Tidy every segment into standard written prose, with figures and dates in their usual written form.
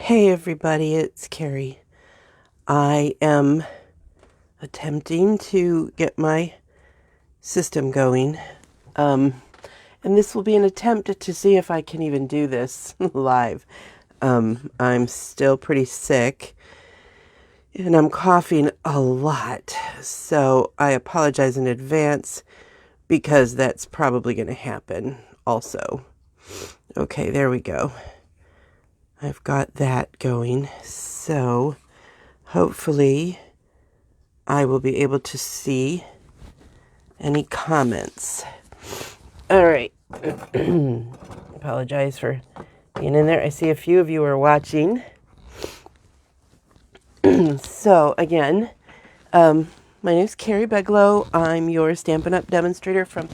Hey everybody, it's Carrie. I am attempting to get my system going. And this will be an attempt to see if I can even do this live. I'm still pretty sick and I'm coughing a lot. So I apologize in advance because that's probably going to happen also. Okay, there we go. I've got that going. So hopefully I will be able to see any comments. All right. Apologize for being in there. I see a few of you are watching. So again, my name is Carrie Beglow. I'm your Stampin' Up! Demonstrator from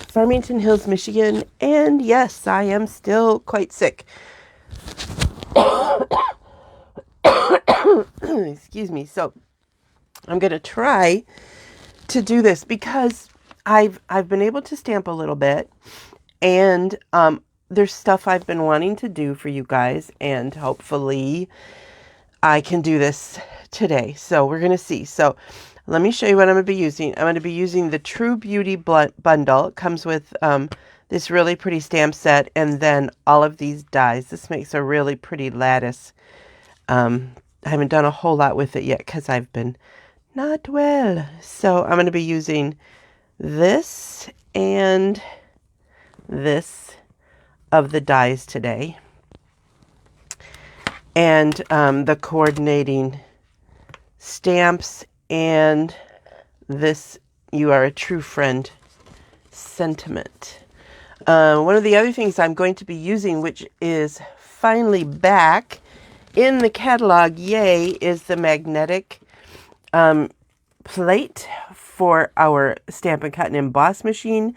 Farmington Hills, Michigan. And yes, I am still quite sick. Excuse me. So I'm going to try to do this because I've been able to stamp a little bit, and there's stuff I've been wanting to do for you guys, and hopefully I can do this today. So we're going to see. So let me show you what I'm going to be using. I'm going to be using the TrueBeauty bundle. It comes with this really pretty stamp set and then all of these dies. This makes a really pretty lattice. I haven't done a whole lot with it yet because I've been not well. So I'm going to be using this and this of the dies today. And the coordinating stamps and this "You Are a True Friend" sentiment. One of the other things I'm going to be using, which is finally back in the catalog, yay, is the magnetic plate for our Stampin' Cut and Emboss machine.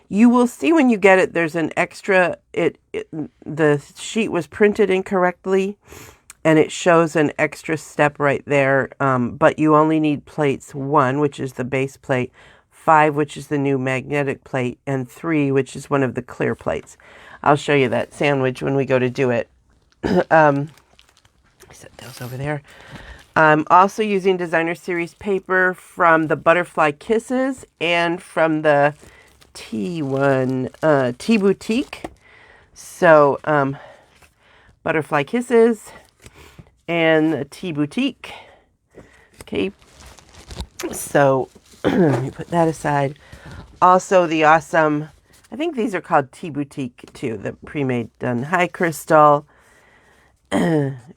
You will see when you get it, there's an extra, the sheet was printed incorrectly, and it shows an extra step right there, but you only need plates 1, which is the base plate, 5, which is the new magnetic plate, and 3, which is one of the clear plates. I'll show you that sandwich when we go to do it. Set those over there. I'm also using Designer Series paper from the Butterfly Kisses and from the Tea Boutique. So Butterfly Kisses and the Tea Boutique. Okay, so let me put that aside. Also the awesome, I think these are called Tea Boutique too, the pre-made done. Hi Crystal.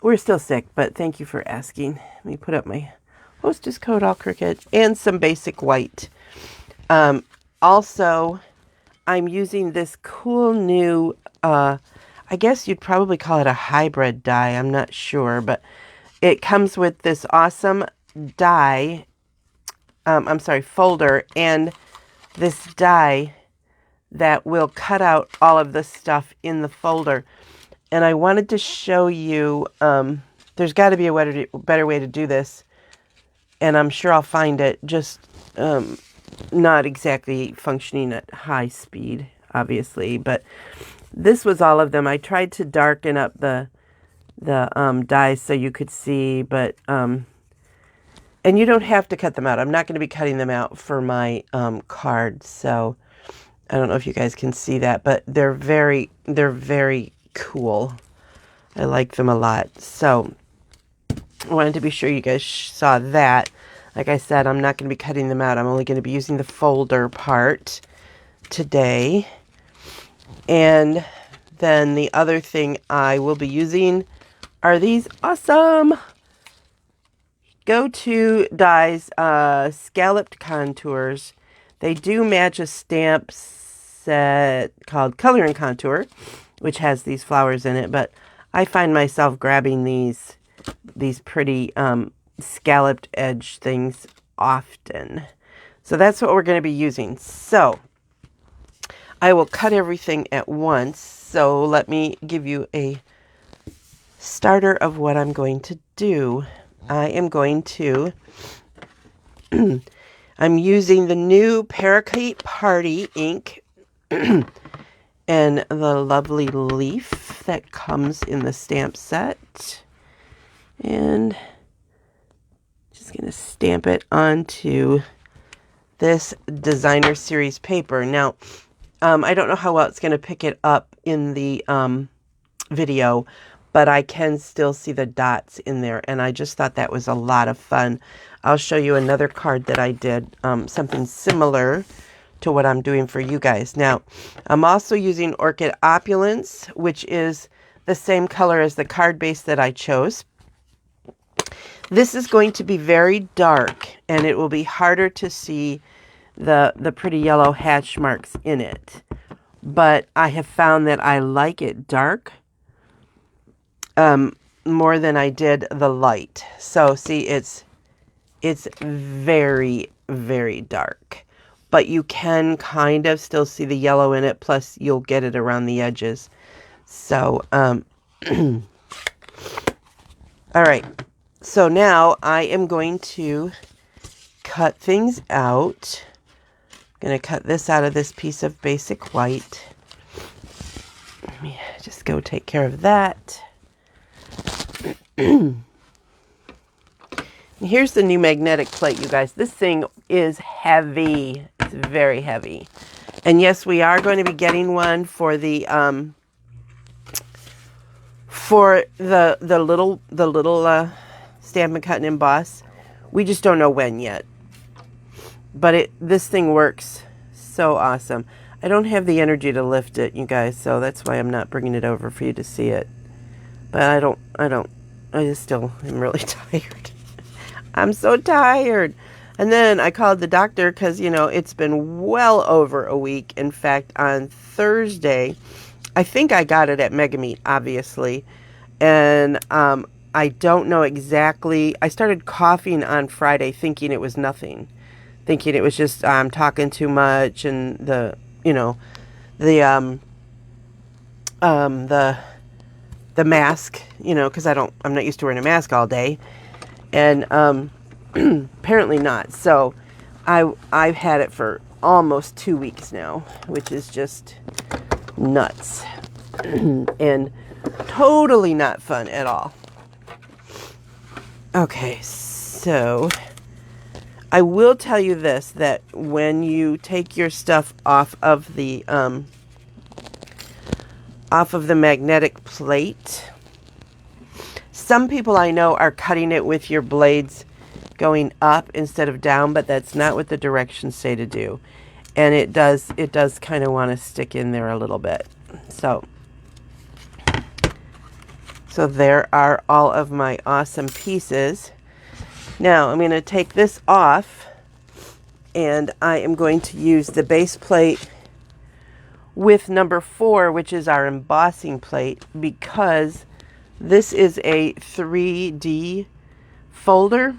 We're still sick, but thank you for asking. Let me put up my hostess coat all crooked and some basic white. Also, I'm using this cool new, I guess you'd probably call it a hybrid die. I'm not sure, but it comes with this awesome die. Folder, and this die that will cut out all of the stuff in the folder. And I wanted to show you, there's got to be a better way to do this. And I'm sure I'll find it, just not exactly functioning at high speed, obviously. But this was all of them. I tried to darken up the dies so you could see, but, and you don't have to cut them out. I'm not going to be cutting them out for my cards. So I don't know if you guys can see that, but they're very cool. I like them a lot. So I wanted to be sure you guys saw that. Like I said, I'm not going to be cutting them out. I'm only going to be using the folder part today. And then the other thing I will be using are these awesome Go-To dies, scalloped contours. They do match a stamp set called Color and Contour, which has these flowers in it, but I find myself grabbing these pretty scalloped edge things often. So that's what we're going to be using. So I will cut everything at once. So let me give you a starter of what I'm going to do. I am going to, I'm using the new Parakeet Party ink and the lovely leaf that comes in the stamp set. And just going to stamp it onto this designer series paper. Now, I don't know how well it's going to pick it up in the video, but I can still see the dots in there, and I just thought that was a lot of fun. I'll show you another card that I did, something similar to what I'm doing for you guys. Now, I'm also using Orchid Opulence, which is the same color as the card base that I chose. This is going to be very dark, and it will be harder to see the pretty yellow hatch marks in it. But I have found that I like it dark more than I did the light. So see, it's very, very dark. But you can kind of still see the yellow in it, plus you'll get it around the edges. So, all right. So now I am going to cut things out. I'm going to cut this out of this piece of basic white. Let me just go take care of that. Here's the new magnetic plate, you guys. This thing is heavy. It's very heavy. And yes, we are going to be getting one for the little Stamp and Cut and Emboss. We just don't know when yet. But this thing works so awesome. I don't have the energy to lift it, you guys, so that's why I'm not bringing it over for you to see it. But I just still am really tired. I'm so tired. And then I called the doctor because, you know, it's been well over a week. In fact, on Thursday, I think I got it at Mega Meat, obviously. And I don't know exactly. I started coughing on Friday thinking it was nothing. Thinking it was just I'm talking too much and the mask, you know, because I'm not used to wearing a mask all day. And apparently not. So I've had it for almost 2 weeks now, which is just nuts and totally not fun at all. Okay, so I will tell you this, that when you take your stuff off of the magnetic plate, some people I know are cutting it with your blades going up instead of down, but that's not what the directions say to do. And it does kind of want to stick in there a little bit. So there are all of my awesome pieces. Now I'm going to take this off, and I am going to use the base plate with number 4, which is our embossing plate, because this is a 3D folder,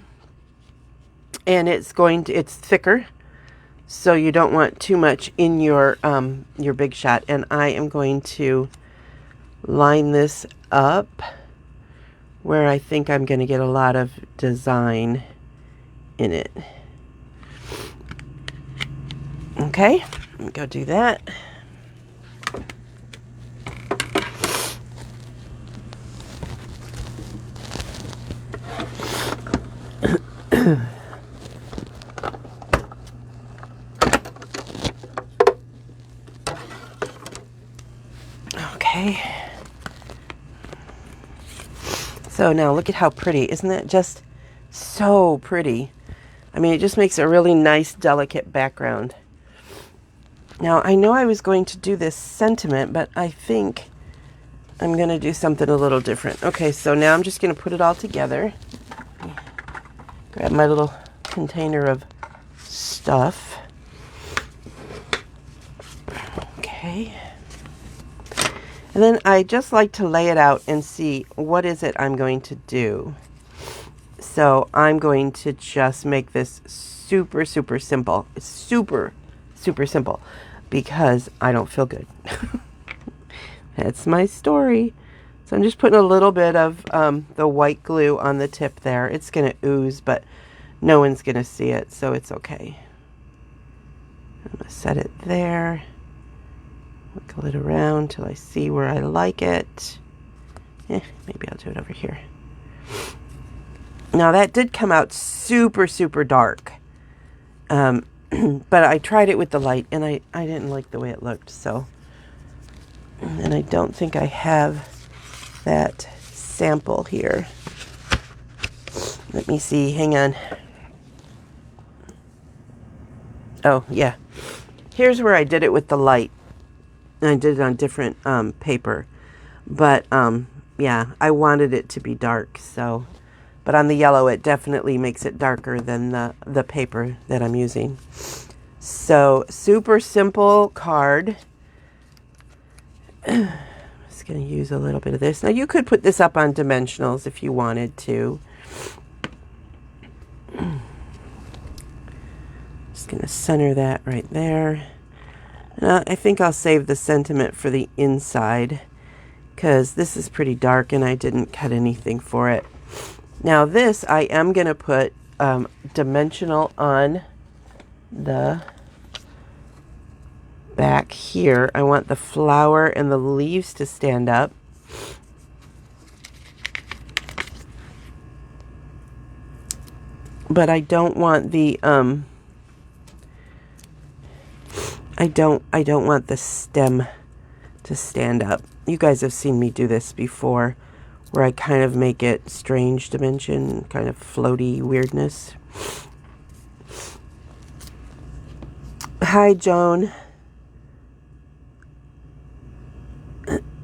and it's thicker, so you don't want too much in your Big Shot. And I am going to line this up where I think I'm going to get a lot of design in it. Okay, let me go do that. Okay. So now look at how pretty. Isn't that just so pretty? I mean, it just makes a really nice, delicate background. Now, I know I was going to do this sentiment, but I think I'm going to do something a little different. Okay, so now I'm just going to put it all together. Grab my little container of stuff. Okay. And then I just like to lay it out and see what is it I'm going to do. So I'm going to just make this super, super simple. It's super, super simple because I don't feel good. That's my story. So I'm just putting a little bit of the white glue on the tip there. It's going to ooze, but no one's going to see it, so it's okay. I'm going to set it there. Wiggle it around till I see where I like it. Maybe I'll do it over here. Now that did come out super, super dark. But I tried it with the light and I didn't like the way it looked. So, and I don't think I have that sample here. Let me see. Hang on. Oh, yeah. Here's where I did it with the light. And I did it on different paper. But, yeah, I wanted it to be dark. So, but on the yellow, it definitely makes it darker than the paper that I'm using. So, super simple card. I'm just going to use a little bit of this. Now, you could put this up on dimensionals if you wanted to. Just going to center that right there. I think I'll save the sentiment for the inside because this is pretty dark and I didn't cut anything for it. Now this I am going to put dimensional on the back here. I want the flower and the leaves to stand up. But I don't want the I don't want the stem to stand up. You guys have seen me do this before, where I kind of make it strange dimension, kind of floaty weirdness. Hi, Joan.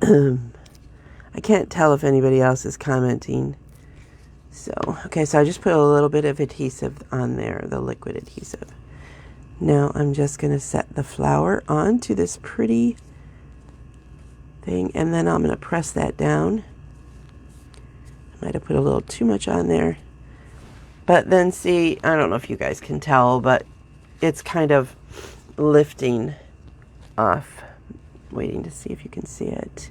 I can't tell if anybody else is commenting. So, okay, so I just put a little bit of adhesive on there, the liquid adhesive. Now I'm just going to set the flower onto this pretty thing, and then I'm going to press that down. I might have put a little too much on there. But then see, I don't know if you guys can tell, but it's kind of lifting off. Waiting to see if you can see it.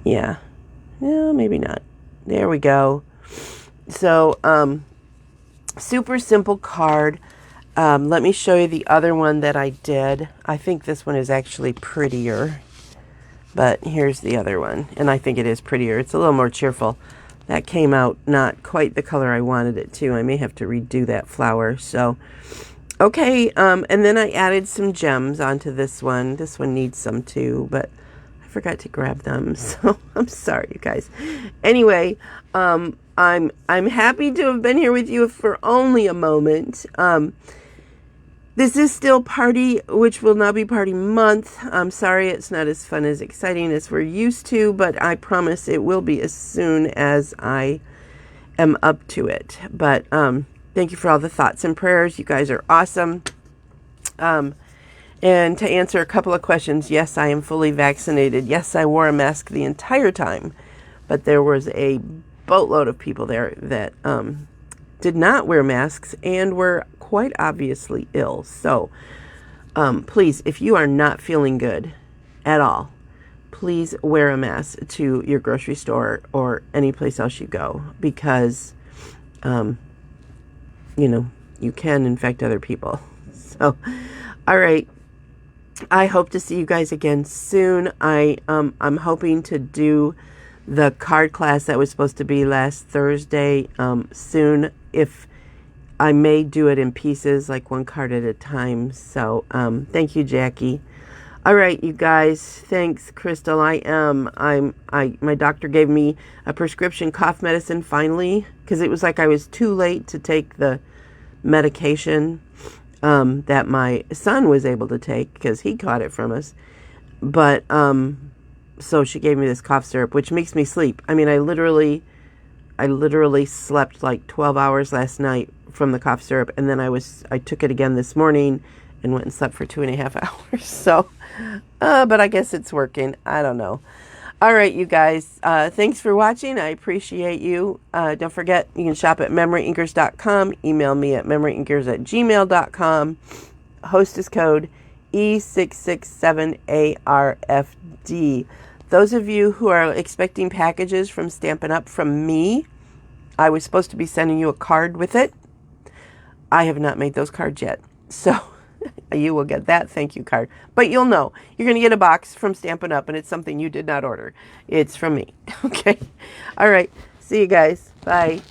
Yeah. No, maybe not. There we go. So, super simple card. Let me show you the other one that I did. I think this one is actually prettier. But here's the other one. And I think it is prettier. It's a little more cheerful. That came out not quite the color I wanted it to. I may have to redo that flower. So, okay. And then I added some gems onto this one. This one needs some too, but I forgot to grab them. So I'm sorry, you guys. Anyway, I'm happy to have been here with you for only a moment. This is still party, which will now be party month. I'm sorry it's not as fun as exciting as we're used to, but I promise it will be as soon as I am up to it. But thank you for all the thoughts and prayers. You guys are awesome. And to answer a couple of questions, yes, I am fully vaccinated. Yes, I wore a mask the entire time, but there was a boatload of people there that did not wear masks and were quite obviously ill. So please, if you are not feeling good at all, please wear a mask to your grocery store or any place else you go, because you know, you can infect other people. So, all right. I hope to see you guys again soon. I'm hoping to do the card class that was supposed to be last Thursday soon. If I may do it in pieces, like one card at a time. So thank you, Jackie. All right, you guys. Thanks, Crystal. My doctor gave me a prescription cough medicine finally, because it was like I was too late to take the medication that my son was able to take because he caught it from us. But so she gave me this cough syrup, which makes me sleep. I mean, I literally slept like 12 hours last night from the cough syrup, and then I took it again this morning and went and slept for 2.5 hours. So, but I guess it's working. I don't know. All right, you guys. Thanks for watching. I appreciate you. Don't forget, you can shop at memoryinkers.com. Email me at memoryinkers@gmail.com. Hostess code E667ARFD. Those of you who are expecting packages from Stampin' Up! From me, I was supposed to be sending you a card with it. I have not made those cards yet. So you will get that thank you card. But you'll know. You're going to get a box from Stampin' Up! And it's something you did not order. It's from me. Okay. All right. See you guys. Bye.